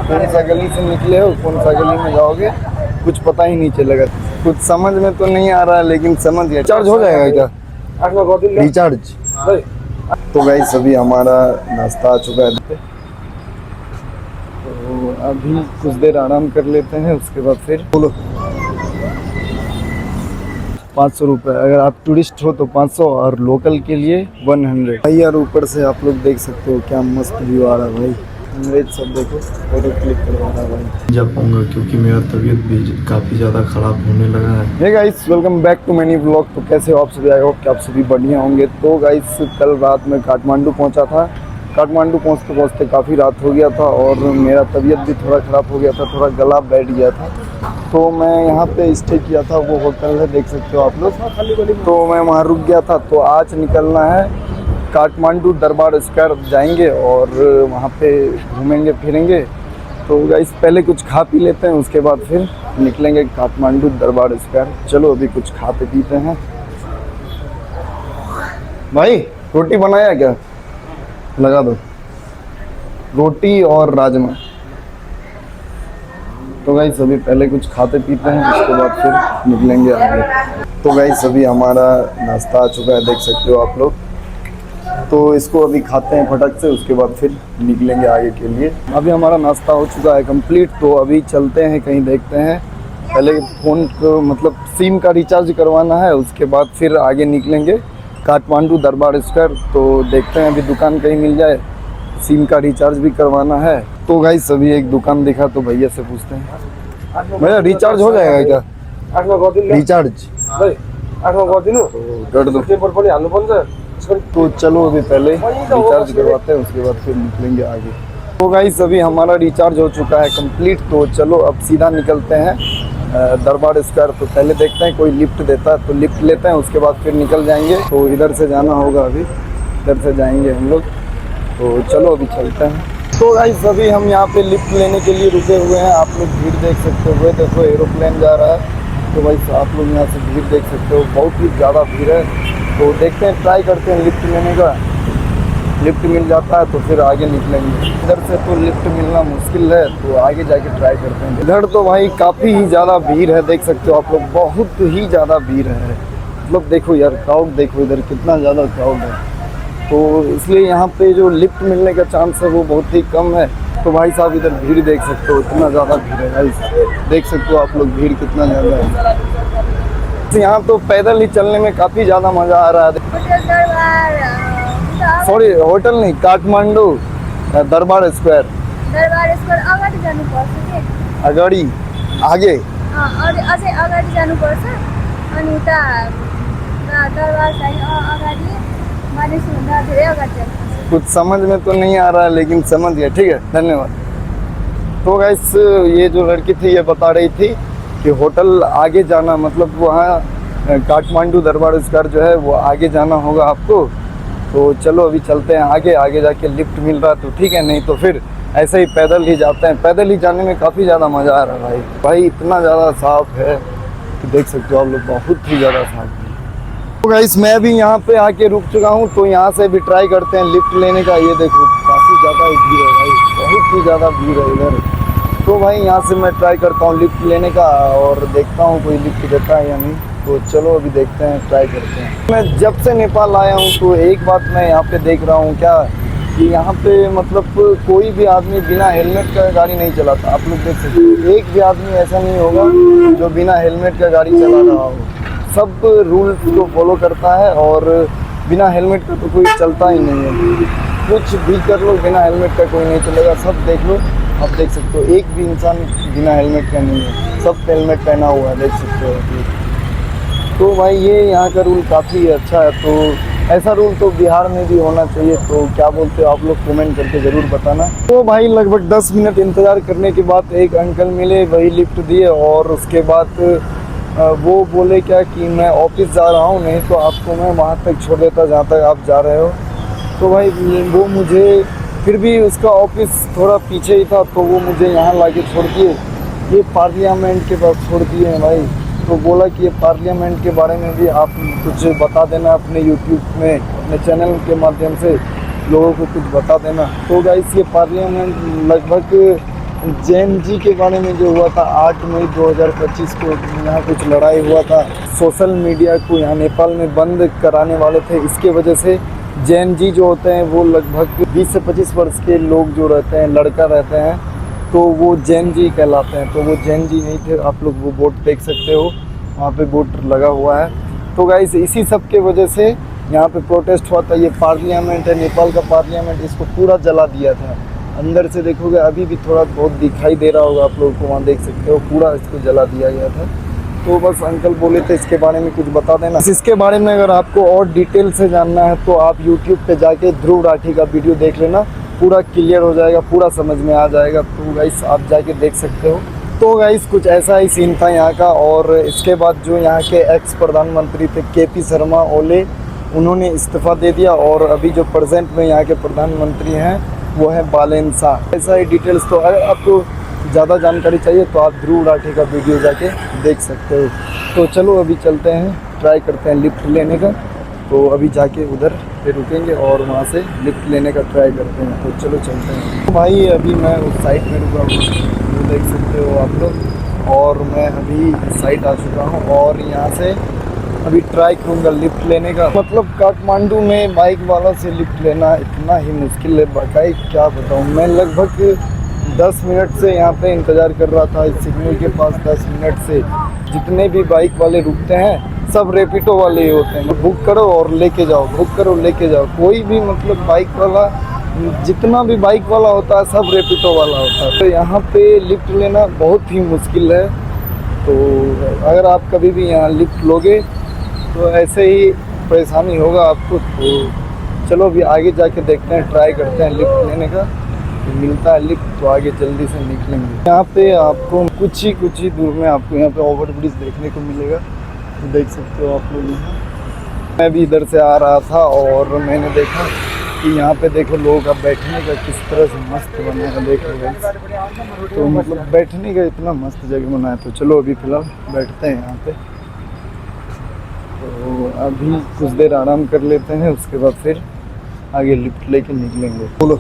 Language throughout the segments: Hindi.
कौन सा गली से निकले हो, कौन सा गली में जाओगे, कुछ पता ही नहीं चलेगा। कुछ समझ में तो नहीं आ रहा है, लेकिन समझ गया। रिचार्ज हो जाएगा क्या? रिचार्ज। तो गाइस अभी हमारा नाश्ता आ चुका है, तो अभी कुछ देर आराम कर लेते हैं, उसके बाद फिर बोलो। 500 रुपये, अगर आप टूरिस्ट हो तो 500 और लोकल के लिए 100 भाई। यार ऊपर से आप लोग देख सकते हो क्या मस्त व्यू आ रहा है भाई। अंग्रेज सब देखो, फोटो क्लिक करवा रहा है भाई। जा पाऊंगा क्योंकि मेरा तबीयत भी काफ़ी ज़्यादा ख़राब होने लगा है। Hey guys, welcome back to many vlog. तो कैसे हो आप सभी? आई होप कि आप सभी बढ़िया होंगे। तो गाइस कल रात में काठमांडू पहुंचा था। काठमांडू पहुंचते पहुंचते काफ़ी रात हो गया था और मेरा तबीयत भी थोड़ा ख़राब हो गया था, थोड़ा गला बैठ गया था। तो मैं यहाँ पे स्टे किया था, वो होटल है देख सकते हो आप लोग। तो मैं वहाँ रुक गया था। तो आज निकलना है काठमांडू दरबार स्क्वायर जाएंगे और वहाँ पे घूमेंगे फिरेंगे। तो गाइस पहले कुछ खा पी लेते हैं, उसके बाद फिर निकलेंगे काठमांडू दरबार स्क्वायर। चलो अभी कुछ खाते पीते हैं। भाई रोटी बनाया क्या? लगा दो रोटी और राजमा। तो गाइस अभी पहले कुछ खाते पीते हैं, उसके बाद फिर निकलेंगे आगे। तो गाइस अभी हमारा नाश्ता आ चुका है, देख सकते हो आप लोग। तो इसको अभी खाते हैं फटक से, उसके बाद फिर निकलेंगे आगे के लिए। अभी हमारा नाश्ता हो चुका है कंप्लीट। तो अभी चलते हैं कहीं, देखते हैं। पहले फ़ोन को मतलब सिम का रिचार्ज करवाना है, उसके बाद फिर आगे निकलेंगे काठमांडू दरबार स्क्वायर। तो देखते हैं अभी दुकान कहीं मिल जाए, सिम का रिचार्ज भी करवाना है। तो गाइस अभी एक दुकान दिखा, तो भैया से पूछते हैं, भैया रिचार्ज हो जाएगा क्या? रिचार्ज कर दो। तो चलो अभी पहले रिचार्ज करवाते हैं, उसके बाद फिर निकलेंगे आगे। तो गाइस अभी हमारा रिचार्ज हो चुका है कंप्लीट। तो चलो अब सीधा निकलते हैं दरबार स्क्वायर। तो पहले देखते हैं कोई लिफ्ट देता है तो लिफ्ट लेते हैं, उसके बाद फिर निकल जाएंगे। तो इधर से जाना होगा, अभी इधर से जाएंगे हम लोग। तो चलो अभी चलते हैं। तो गाइस अभी हम यहाँ पे लिफ्ट लेने के लिए रुके हुए हैं। आप लोग भीड़ देख सकते हो, देखो एरोप्लेन जा रहा है। तो भाई आप लोग यहाँ से भीड़ देख सकते हो, बहुत ही ज़्यादा भीड़ है। तो देखते हैं, ट्राई करते हैं लिफ्ट लेने का। लिफ्ट मिल जाता है तो फिर आगे निकलेंगे। इधर से तो लिफ्ट मिलना मुश्किल है, तो आगे जाके ट्राई करते हैं। इधर तो भाई काफ़ी ही ज़्यादा भीड़ है, देख सकते हो आप लोग, बहुत ही ज़्यादा भीड़ है। मतलब देखो यार, क्राउड देखो इधर कितना ज़्यादा क्राउड है। तो इसलिए यहाँ पे जो लिफ्ट मिलने का चांस है वो बहुत ही कम है। तो भाई साहब इधर भीड़ देख सकते हो, इतना ज़्यादा भीड़ है भाई। देख सकते हो आप लोग भीड़ कितना ज़्यादा है। यहाँ तो पैदल ही चलने में काफ़ी ज़्यादा मज़ा आ रहा है। सॉरी होटल नहीं, काठमांडू दरबार स्क्वायर। अगाडि जानुपर्छ के? अगाडि आगे? अझै अगाडि जानुपर्छ अनि उता दरबार चाहिँ अगाडि मानिसभन्दा धेरै अगाडि जानुपर्छ। कुछ समझ में तो नहीं आ रहा है, लेकिन समझ गया। ठीक है, धन्यवाद। तो गाइस ये जो लड़की थी ये बता रही थी कि होटल आगे जाना, मतलब वहाँ काठमांडू दरबार स्क्वायर जो है वो आगे जाना होगा आपको। तो चलो अभी चलते हैं आगे। आगे जाके लिफ्ट मिल रहा है तो ठीक है, नहीं तो फिर ऐसे ही पैदल ही जाते हैं। पैदल ही जाने में काफ़ी ज़्यादा मज़ा आ रहा है भाई इतना ज़्यादा साफ है कि देख सकते हो आप लोग, बहुत ही ज़्यादा साफ है। तो गाइस मैं भी यहाँ पे आके रुक चुका हूँ, तो यहाँ से भी ट्राई करते हैं लिफ्ट लेने का। ये देखो काफ़ी ज़्यादा भीड़ है भाई, बहुत ही ज़्यादा भीड़ है इधर। तो भाई यहाँ से मैं ट्राई करता हूँ लिफ्ट लेने का और देखता हूँ कोई लिफ्ट देता है या नहीं। तो चलो अभी देखते हैं, ट्राई करते हैं। मैं जब से नेपाल आया हूँ तो एक बात मैं यहाँ पे देख रहा हूँ क्या, कि यहाँ पे मतलब कोई भी आदमी बिना हेलमेट का गाड़ी नहीं चलाता। आप लोग देख सकते हो, एक भी आदमी ऐसा नहीं होगा जो बिना हेलमेट का गाड़ी चला रहा हो। सब रूल्स को फॉलो करता है और बिना हेलमेट का तो कोई चलता ही नहीं है। कुछ भी कर लो, बिना हेलमेट का कोई नहीं चलेगा। सब देख लो, आप देख सकते हो, एक भी इंसान बिना हेलमेट का नहीं है, सब हेलमेट पहना हुआ है, देख सकते हो। तो भाई ये यहाँ का रूल काफ़ी अच्छा है। तो ऐसा रूल तो बिहार में भी होना चाहिए। तो क्या बोलते हो आप लोग, कमेंट करके ज़रूर बताना। तो भाई लगभग 10 मिनट इंतज़ार करने के बाद एक अंकल मिले, वही लिफ्ट दिए और उसके बाद वो बोले क्या कि मैं ऑफिस जा रहा हूँ, नहीं तो आपको मैं वहाँ तक छोड़ देता जहाँ तक आप जा रहे हो। तो भाई वो मुझे, फिर भी उसका ऑफिस थोड़ा पीछे ही था, तो वो मुझे यहाँ ला के छोड़ दिए, ये पार्लियामेंट के पास छोड़ दिए हैं भाई। तो बोला कि ये पार्लियामेंट के बारे में भी आप कुछ बता देना अपने यूट्यूब में, अपने चैनल के माध्यम से लोगों को कुछ बता देना। तो गाइस ये पार्लियामेंट लगभग जैन जी के बारे में जो हुआ था 8 मई 2025 को, यहाँ कुछ लड़ाई हुआ था। सोशल मीडिया को यहाँ नेपाल में बंद कराने वाले थे। इसके वजह से जैन जी जो होते हैं वो लगभग 20 से 25 वर्ष के लोग जो रहते हैं, लड़का रहते हैं, तो वो जैन जी कहलाते हैं। तो वो जैन जी नहीं थे। आप लोग वो बोर्ड देख सकते हो, वहाँ पे बोर्ड लगा हुआ है। तो गाइस इसी सब के वजह से यहाँ पे प्रोटेस्ट हुआ था। ये पार्लियामेंट है, नेपाल का पार्लियामेंट, इसको पूरा जला दिया था। अंदर से देखोगे अभी भी थोड़ा बहुत दिखाई दे रहा होगा आप लोगों को, वहाँ देख सकते हो पूरा इसको जला दिया गया था। तो बस अंकल बोले थे इसके बारे में कुछ बता देना। इसके बारे में अगर आपको और डिटेल से जानना है तो आप यूट्यूब पे जाके ध्रुव राठी का वीडियो देख लेना, पूरा क्लियर हो जाएगा, पूरा समझ में आ जाएगा। तो गाइस आप जाके देख सकते हो। तो गाइस कुछ ऐसा ही सीन था यहाँ का। और इसके बाद जो यहाँ के एक्स प्रधानमंत्री थे KP शर्मा ओली, उन्होंने इस्तीफ़ा दे दिया। और अभी जो प्रेजेंट में यहाँ के प्रधानमंत्री हैं वो है बालेन शाह। ऐसा ही डिटेल्स। तो अगर आपको ज़्यादा जानकारी चाहिए तो आप ध्रुव राठी का वीडियो जाके देख सकते हो। तो चलो अभी चलते हैं, ट्राई करते हैं लिफ्ट लेने का। तो अभी जाके उधर पे रुकेंगे और वहाँ से लिफ्ट लेने का ट्राई करते हैं। तो चलो चलते हैं। तो भाई अभी मैं उस साइड में रुका हूँ, वो देख सकते हो आप लोग। और मैं अभी साइड आ चुका हूँ और यहाँ से अभी ट्राई करूँगा लिफ्ट लेने का। मतलब काठमांडू में बाइक वाला से लिफ्ट लेना इतना ही मुश्किल है भाई, क्या बताऊँ। मैं लगभग 10 मिनट से यहाँ पे इंतज़ार कर रहा था इस सिग्नल के पास। 10 मिनट से जितने भी बाइक वाले रुकते हैं सब रैपिडो वाले ही होते हैं। बुक करो और लेके जाओ, बुक करो लेके जाओ। कोई भी मतलब बाइक वाला, जितना भी बाइक वाला होता है सब रैपिडो वाला होता है। तो यहाँ पे लिफ्ट लेना बहुत ही मुश्किल है। तो अगर आप कभी भी यहाँ लिफ्ट लोगे तो ऐसे ही परेशानी होगा आपको। तो चलो अभी आगे जाके देखते हैं, ट्राई करते हैं लिफ्ट लेने का। तो मिलता है लिफ्ट तो आगे जल्दी से निकलेंगे। यहाँ पे आपको कुछ ही दूर में आपको यहाँ पे ओवर ब्रिज देखने को मिलेगा। तो देख सकते हो आप लोग। मैं भी इधर से आ रहा था और मैंने देखा कि यहाँ पे देखो लोगों का बैठने का किस तरह से मस्त बना है, देखो गाइस। तो मतलब बैठने का इतना मस्त जगह बना है। तो चलो अभी फ़िलहाल बैठते हैं यहाँ पे। तो अभी कुछ देर आराम कर लेते हैं, उसके बाद फिर आगे लिफ्ट लेके निकलेंगे। बोलो।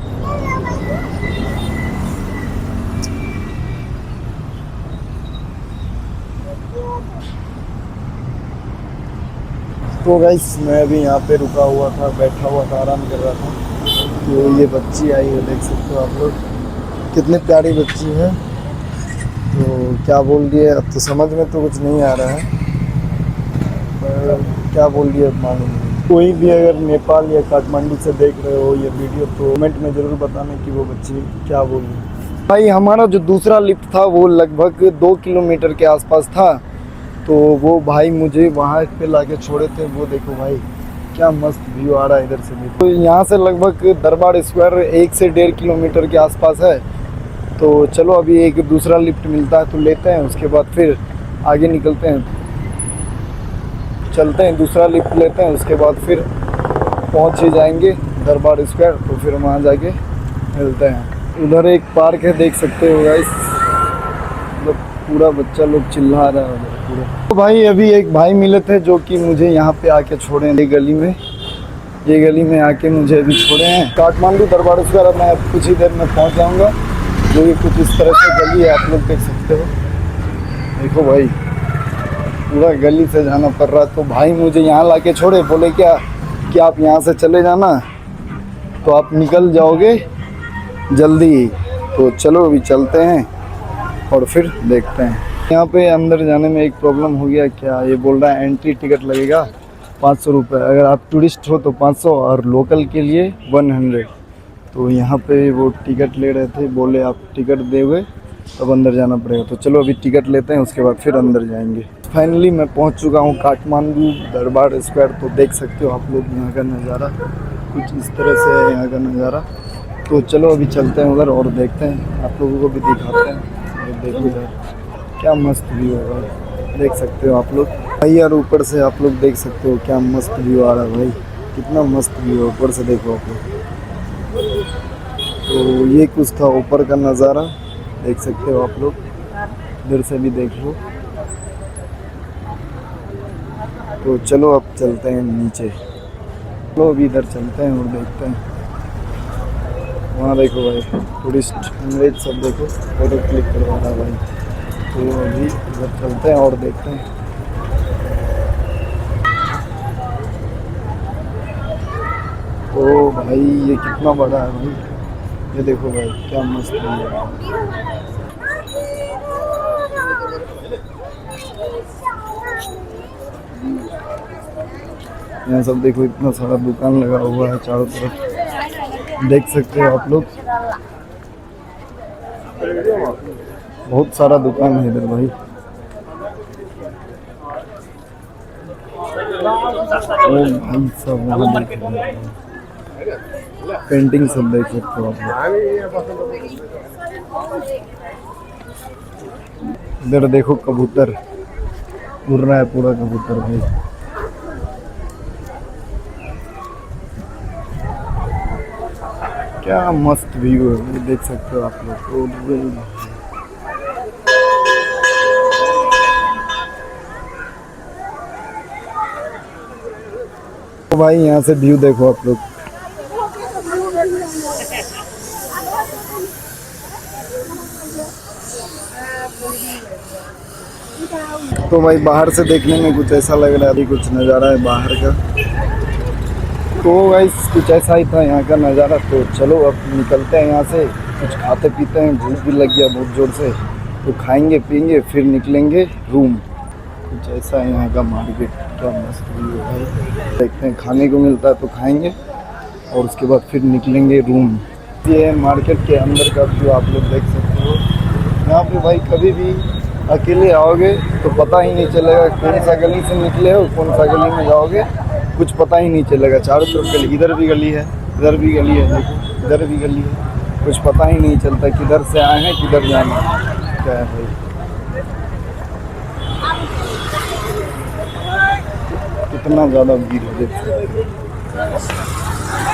तो गाइस मैं अभी यहाँ पे रुका हुआ था, बैठा हुआ था, आराम कर रहा था। तो ये बच्ची आई है, देख सकते हो आप लोग, कितनी प्यारी बच्ची है। तो क्या बोल दिए अब तो समझ में तो कुछ नहीं आ रहा है, पर क्या बोल दिए अब मालूम नहीं। कोई भी अगर नेपाल या काठमांडू से देख रहे हो ये वीडियो तो कमेंट में ज़रूर बताना कि वो बच्ची क्या बोल रही। भाई हमारा जो दूसरा लिफ्ट था वो लगभग 2 किलोमीटर के आसपास था। तो वो भाई मुझे वहाँ पे लाके छोड़े थे। वो देखो भाई क्या मस्त व्यू आ रहा है इधर से भी। तो यहाँ से लगभग दरबार स्क्वायर 1 से 1.5 किलोमीटर के आसपास है। तो चलो अभी एक दूसरा लिफ्ट मिलता है तो लेते हैं, उसके बाद फिर आगे निकलते हैं। चलते हैं, दूसरा लिफ्ट लेते हैं, उसके बाद फिर पहुँच ही जाएंगे दरबार स्क्वायर। तो फिर वहाँ जाके मिलते हैं। उधर एक पार्क है, देख सकते हो गाइस। मतलब पूरा बच्चा लोग चिल्ला रहा है उधर पूरा। तो भाई अभी एक भाई मिले थे जो कि मुझे यहाँ पे आके छोड़े हैं, ये गली में आके मुझे अभी छोड़े हैं। काठमांडू दरबार स्क्वायर अब मैं कुछ ही देर में पहुँच जाऊँगा। जो ये कुछ इस तरह से गली है, आप लोग देख सकते हो। देखो भाई पूरा गली से जाना पड़ रहा। तो भाई मुझे यहाँ लाके छोड़े, बोले क्या कि आप यहाँ से चले जाना तो आप निकल जाओगे जल्दी। तो चलो अभी चलते हैं और फिर देखते हैं। यहाँ पे अंदर जाने में एक प्रॉब्लम हो गया। क्या ये बोल रहा है एंट्री टिकट लगेगा 500 रुपये। अगर आप टूरिस्ट हो तो 500 और लोकल के लिए 100। तो यहाँ पे वो टिकट ले रहे थे, बोले आप टिकट दोगे तब अंदर जाना पड़ेगा। तो चलो अभी टिकट लेते हैं, उसके बाद फिर अंदर जाएंगे। फाइनली मैं पहुँच चुका हूँ काठमांडू दरबार स्क्वायर। तो देख सकते हो आप लोग यहाँ का नज़ारा कुछ इस तरह से है, यहाँ का नज़ारा। तो चलो अभी चलते हैं उधर और देखते हैं, आप लोगों को भी दिखाते हैं। देखो इधर क्या मस्त व्यू है, देख सकते हो आप लोग भाई यार। ऊपर से आप लोग देख सकते हो क्या मस्त व्यू आ रहा है भाई, कितना मस्त व्यू है ऊपर से, देखो आप लोग। तो ये कुछ था ऊपर का नज़ारा, देख सकते हो आप लोग। इधर से भी देख लो। तो चलो अब चलते हैं नीचे। चलो अभी इधर चलते हैं और देखते हैं। वहाँ देखो भाई टूरिस्ट अंग्रेज सब देखो फोटो क्लिक करवा रहा है भाई। तो अभी इधर चलते हैं और देखते हैं। ओ भाई ये कितना बड़ा है भाई, ये देखो भाई क्या मस्त है। यहाँ सब देखो इतना सारा दुकान लगा हुआ है चारों तरफ, देख सकते हो आप लोग। बहुत सारा दुकान है इधर भाई। ओ भाई सब वहाँ देख रहे हैं, पेंटिंग सब देख सकते हो आप लोग। इधर देखो कबूतर उड़ रहा है, पूरा कबूतर भाई। क्या मस्त व्यू है, ये देख सकते हो आप लोग। तो भाई यहाँ से व्यू देखो आप लोग। तो भाई बाहर से देखने में कुछ ऐसा लग रहा है, अभी कुछ नज़ारा है बाहर का। तो गाइस कुछ ऐसा ही था यहाँ का नज़ारा। तो चलो अब निकलते हैं यहाँ से, कुछ खाते पीते हैं, भूख भी लग गया बहुत ज़ोर से। तो खाएंगे पिएंगे फिर निकलेंगे रूम। कुछ ऐसा है यहाँ का मार्केट, क्या मस्त व्यू है भाई। देखते हैं खाने को मिलता है तो खाएंगे और उसके बाद फिर निकलेंगे रूम। ये है मार्केट के अंदर का व्यू, आप लोग देख सकते हो। यहाँ पे भाई कभी भी अकेले आओगे तो पता ही नहीं चलेगा कौन सा गली से निकले हो, कौन सा गली में जाओगे, कुछ पता ही नहीं चलेगा। चारों तरफ गली, इधर भी गली है, इधर भी गली है, देखो इधर भी गली है, कुछ पता ही नहीं चलता किधर से आए हैं किधर जाना है। क्या है भाई, कितना ज़्यादा भीड़ है, देख सकते हो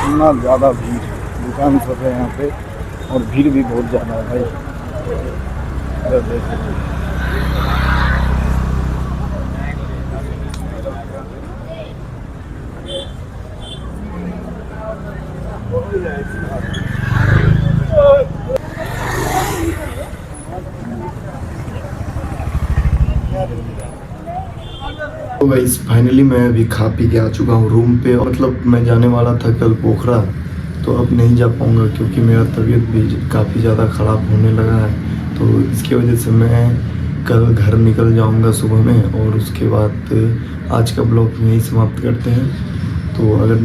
इतना ज़्यादा भीड़। दुकान सब है यहाँ पे और भीड़ भी बहुत ज़्यादा है भाई। इधर देखो तो गाइस फाइनली मैं अभी खा पी के आ चुका हूँ रूम पे। मतलब मैं जाने वाला था कल पोखरा, तो अब नहीं जा पाऊँगा क्योंकि मेरा तबीयत भी काफ़ी ज़्यादा ख़राब होने लगा है। तो इसकी वजह से मैं कल घर निकल जाऊँगा सुबह में, और उसके बाद आज का ब्लॉग यहीं समाप्त करते हैं। तो अगर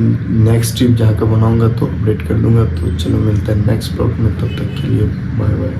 नेक्स्ट ट्रिप जहाँ का बनाऊँगा तो अपडेट कर दूँगा। तो चलो मिलते हैं नेक्स्ट ब्लॉग में, तब तक के लिए बाय बाय।